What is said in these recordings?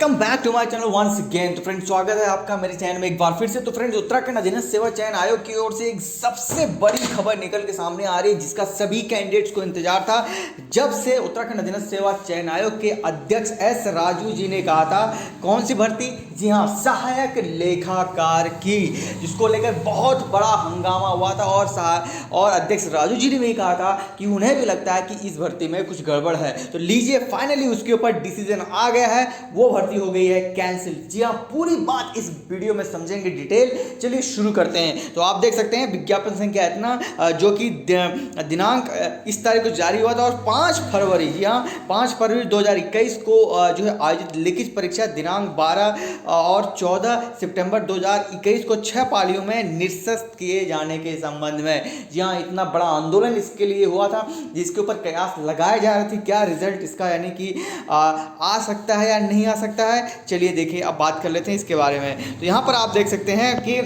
Welcome back to my channel once again. तो friends, स्वागत है आपका मेरे चैनल में एक बार फिर से। तो फ्रेंड्स, उत्तराखंड अधीनस्थ सेवा चयन आयोग की ओर से एक सबसे बड़ी खबर निकल के सामने आ रही है, जिसका सभी कैंडिडेट्स को इंतजार था। जब से उत्तराखंड अधीनस्थ सेवा चयन आयोग के अध्यक्ष एस राजू जी ने कहा था, कौन सी भर्ती? जी हाँ, सहायक लेखाकार की, जिसको लेकर बहुत बड़ा हंगामा हुआ था। और अध्यक्ष राजू जी ने भी कहा था कि उन्हें भी लगता है कि इस भर्ती में कुछ गड़बड़ है। तो लीजिए, फाइनली उसके ऊपर डिसीजन आ गया है, वो भर्ती हो गई है कैंसिल। जी हाँ, पूरी बात इस वीडियो में समझेंगे डिटेल। चलिए शुरू करते हैं। तो आप देख सकते हैं विज्ञापन संख्या इतना, जो कि दिनांक इस तारीख को जारी हुआ था, और 5 फरवरी, जी हाँ 5 फरवरी 2021 को जो है आयोजित लिखित परीक्षा दिनांक 12 और 14 सितंबर 2021 को 6 पालियों में निरस्त किए जाने के संबंध में। जी हाँ, इतना बड़ा आंदोलन इसके लिए हुआ था, जिसके ऊपर कयास लगाए जा रहे थे क्या रिजल्ट इसका, यानी कि आ सकता है या नहीं आ सकता है। चलिए देखिए, अब बात कर लेते हैं इसके बारे में। तो यहाँ पर आप देख सकते हैं कि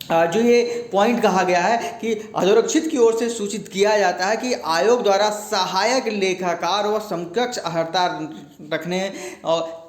जो ये पॉइंट कहा गया है कि अधोरक्षित की ओर से सूचित किया जाता है कि आयोग द्वारा सहायक लेखाकार व समकक्ष अर्हता रखने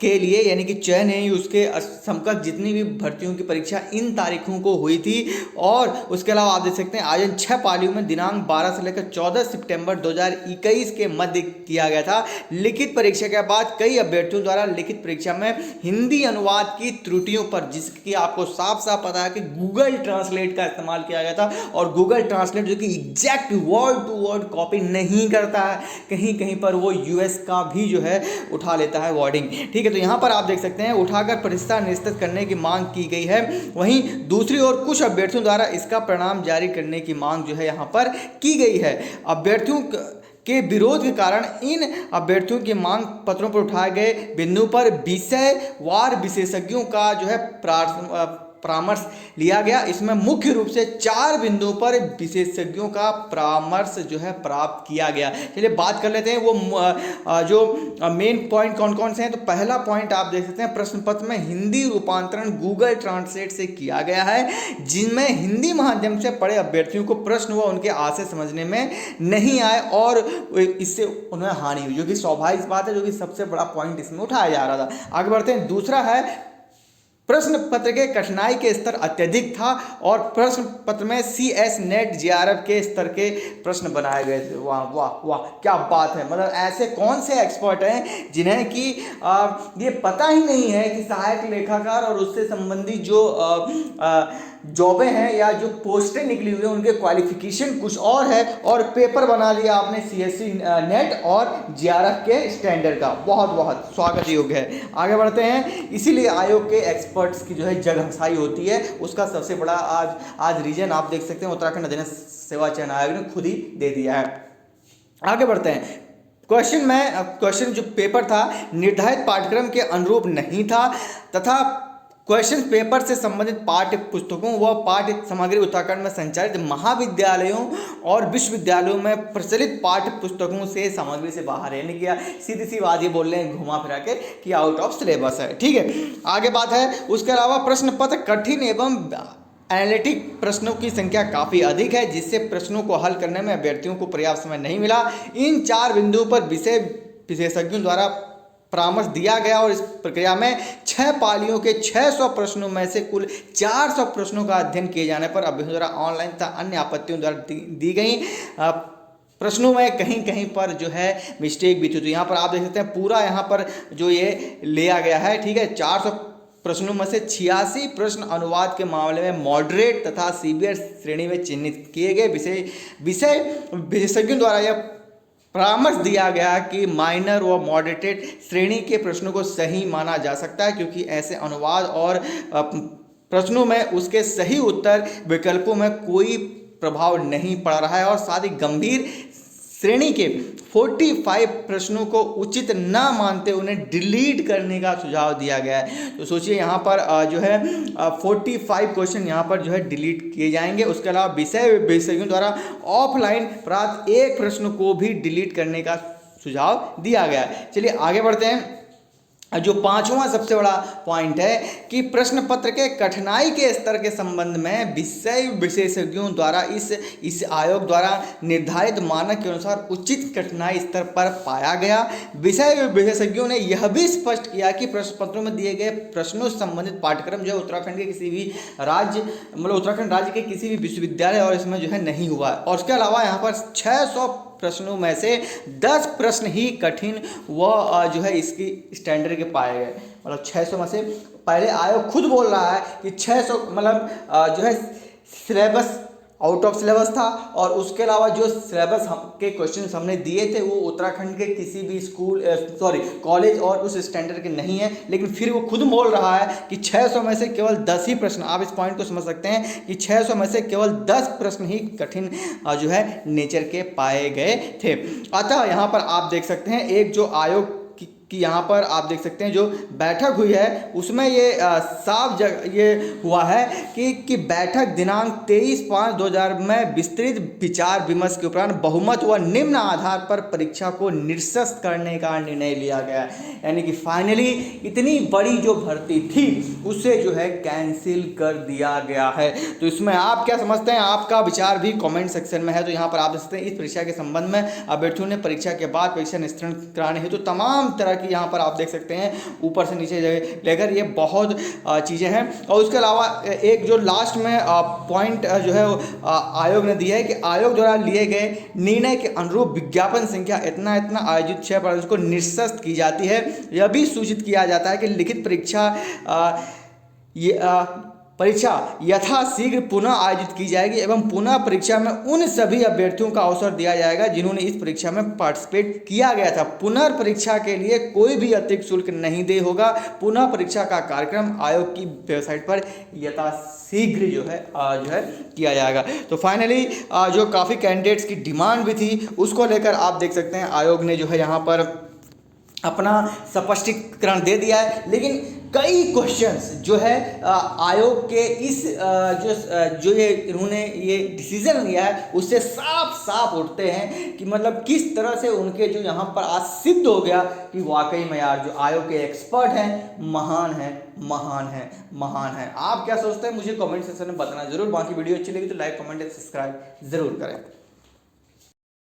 के लिए, यानी कि चयन है उसके समकक्ष जितनी भी भर्तियों की परीक्षा इन तारीखों को हुई थी। और उसके अलावा आप देख सकते हैं आयोजन 6 पालियों में दिनांक 12 से लेकर 14 सितंबर 2021 के मध्य किया गया था। लिखित परीक्षा के बाद कई अभ्यर्थियों द्वारा लिखित परीक्षा में हिंदी अनुवाद की त्रुटियों पर, जिसकी आपको साफ साफ पता है कि गूगल ट्रांसलेट का इस्तेमाल किया गया था, और गूगल ट्रांसलेट जो कि exact word to word copy नहीं करता है, कहीं कहीं पर वो यूएस का भी जो है उठा लेता है वर्डिंग। ठीक है, तो यहाँ पर आप देख सकते हैं उठाकर परीक्षा निरस्त करने की मांग की गई है। वहीं दूसरी ओर कुछ अभ्यर्थियों द्वारा इसका परिणाम जारी करने की मांग जो है यहाँ पर की गई है। अभ्यर्थियों के विरोध के कारण इन अभ्यर्थियों की मांग पत्रों पर उठाए गए बिंदु पर विषयवार विशेषज्ञों का जो है परामर्श लिया गया। इसमें मुख्य रूप से 4 बिंदुओं पर विशेषज्ञों का परामर्श जो है प्राप्त किया गया। चलिए बात कर लेते हैं वो जो मेन पॉइंट कौन कौन से हैं। तो पहला पॉइंट आप देख सकते हैं, प्रश्न पत्र में हिंदी रूपांतरण गूगल ट्रांसलेट से किया गया है, जिनमें हिंदी माध्यम से पढ़े अभ्यर्थियों को प्रश्न व उनके आशय समझने में नहीं आए और इससे उन्हें हानि हुई, जो कि स्वाभाविक बात है, जो कि सबसे बड़ा पॉइंट इसमें उठाया जा रहा था। आगे बढ़ते हैं। दूसरा है, प्रश्न पत्र के कठिनाई के स्तर अत्यधिक था और प्रश्न पत्र में CS नेट JRF के स्तर के प्रश्न बनाए गए थे। वाह वाह वाह, क्या बात है। मतलब ऐसे कौन से एक्सपर्ट हैं जिन्हें कि ये पता ही नहीं है कि सहायक लेखाकार और उससे संबंधित जो जॉबें हैं या जो पोस्टें निकली हुई हैं उनके क्वालिफिकेशन कुछ और है, और पेपर बना लिया आपने CSC नेट और JRF के स्टैंडर्ड का। बहुत बहुत स्वागत योग्य है। आगे बढ़ते हैं। इसीलिए आयोग के एक्सपर्ट्स की जो है जगहंसाई होती है, उसका सबसे बड़ा आज रीजन आप देख सकते हैं उत्तराखंड अधीनस्थ सेवा चयन आयोग ने खुद ही दे दिया है। आगे बढ़ते हैं। क्वेश्चन जो पेपर था निर्धारित पाठ्यक्रम के अनुरूप नहीं था, तथा क्वेश्चन पेपर से संबंधित पाठ्य पुस्तकों व पाठ्य सामग्री उत्तराखंड में संचालित महाविद्यालयों और विश्वविद्यालयों में प्रचलित पाठ्य पुस्तकों से सामग्री से बाहर है। यानी कि सीधी सी बात ये बोल रहे हैं घुमा फिरा के कि आउट ऑफ सिलेबस है। ठीक है, आगे बात है। उसके अलावा प्रश्न पत्र कठिन एवं एनालिटिक प्रश्नों की संख्या काफ़ी अधिक है, जिससे प्रश्नों को हल करने में अभ्यर्थियों को पर्याप्त समय नहीं मिला। इन 4 बिंदुओं पर विषय विशेषज्ञों द्वारा परामर्श दिया गया, और इस प्रक्रिया में 6 पालियों के 600 प्रश्नों में से कुल 400 प्रश्नों का अध्ययन किए जाने पर अभ्यर्थियों द्वारा ऑनलाइन तथा अन्य आपत्तियों द्वारा दी गई प्रश्नों में कहीं कहीं पर जो है मिस्टेक भी थी। तो यहाँ पर आप देख सकते हैं पूरा यहाँ पर जो ये लिया गया है। ठीक है, 400 प्रश्नों में से 86 प्रश्न अनुवाद के मामले में मॉडरेट तथा सीवियर श्रेणी में चिन्हित किए गए। विषय विशेषज्ञों द्वारा यह परामर्श दिया गया कि माइनर व मॉडरेटेड श्रेणी के प्रश्नों को सही माना जा सकता है, क्योंकि ऐसे अनुवाद और प्रश्नों में उसके सही उत्तर विकल्पों में कोई प्रभाव नहीं पड़ रहा है, और साथ ही गंभीर श्रेणी के 45 प्रश्नों को उचित न मानते उन्हें डिलीट करने का सुझाव दिया गया है। तो सोचिए यहाँ पर जो है 45 क्वेश्चन यहाँ पर जो है डिलीट किए जाएंगे। उसके अलावा विषय विशेषज्ञों द्वारा ऑफलाइन प्राप्त एक प्रश्न को भी डिलीट करने का सुझाव दिया गया है। चलिए आगे बढ़ते हैं। जो पांचवा सबसे बड़ा पॉइंट है कि प्रश्न पत्र के कठिनाई के स्तर के संबंध में विषय विशेषज्ञों द्वारा इस आयोग द्वारा निर्धारित मानक के अनुसार उचित कठिनाई स्तर पर पाया गया। विषय विशेषज्ञों ने यह भी स्पष्ट किया कि प्रश्न पत्रों में दिए गए प्रश्नों से संबंधित पाठ्यक्रम जो है उत्तराखंड के किसी भी राज्य उत्तराखंड राज्य के किसी भी विश्वविद्यालय और इसमें जो है नहीं हुआ है। और उसके अलावा यहाँ पर 600 प्रश्नों में से 10 प्रश्न ही कठिन व जो है इसकी स्टैंडर्ड के पाए गए। 600 में से पहले आयोग खुद बोल रहा है कि 600 जो है सिलेबस आउट ऑफ सिलेबस था, और उसके अलावा जो सिलेबस के क्वेश्चन हमने दिए थे वो उत्तराखंड के किसी भी कॉलेज और उस स्टैंडर्ड के नहीं है। लेकिन फिर वो खुद बोल रहा है कि 600 में से केवल 10 ही प्रश्न, आप इस पॉइंट को समझ सकते हैं कि 600 में से केवल 10 प्रश्न ही कठिन जो है नेचर के पाए गए थे। अतः यहाँ पर आप देख सकते हैं एक जो आयोग कि यहाँ पर आप देख सकते हैं जो बैठक हुई है उसमें ये साफ ये हुआ है कि बैठक दिनांक 23/5/2000 में विस्तृत विचार विमर्श के उपरांत बहुमत व निम्न आधार पर परीक्षा को निरस्त करने का निर्णय लिया गया। यानी कि फाइनली इतनी बड़ी जो भर्ती थी उसे जो है कैंसिल कर दिया गया है। तो इसमें आप क्या समझते हैं, आपका विचार भी कमेंट सेक्शन में है। तो यहाँ पर आप देख सकते हैं इस परीक्षा के संबंध में अभ्यर्थियों ने परीक्षा के बाद परीक्षा निस्तारण कराने हेतु तमाम तरह कि यहाँ पर आप देख सकते हैं ऊपर से नीचे लेकर ये बहुत चीज़ें हैं। और उसके अलावा एक जो लास्ट में पॉइंट जो है आयोग ने दिया है कि आयोग द्वारा लिए गए निर्णय के अनुरूप विज्ञापन संख्या इतना आयोजित 6 प्रश्नों को निरस्त की जाती है। यह भी सूचित किया जाता है कि लिखित परीक्षा यथाशीघ्र पुनः आयोजित की जाएगी एवं पुनः परीक्षा में उन सभी अभ्यर्थियों का अवसर दिया जाएगा जिन्होंने इस परीक्षा में पार्टिसिपेट किया गया था। पुनर्परीक्षा के लिए कोई भी अतिरिक्त शुल्क नहीं दे होगा। पुनः परीक्षा का कार्यक्रम आयोग की वेबसाइट पर यथाशीघ्र जो है किया जाएगा। तो फाइनली जो काफ़ी कैंडिडेट्स की डिमांड भी थी उसको लेकर आप देख सकते हैं आयोग ने जो है यहाँ पर अपना स्पष्टीकरण दे दिया है। लेकिन कई क्वेश्चंस जो है आयोग के इस जो ये इन्होंने ये डिसीजन लिया है उससे साफ उठते हैं कि मतलब किस तरह से उनके जो यहाँ पर आज सिद्ध हो गया कि वाकई में यार जो आयोग के एक्सपर्ट हैं महान है। आप क्या सोचते हैं मुझे कमेंट सेक्शन में बताना जरूर। बाकी वीडियो अच्छी लगी तो लाइक कमेंट सब्सक्राइब जरूर करें।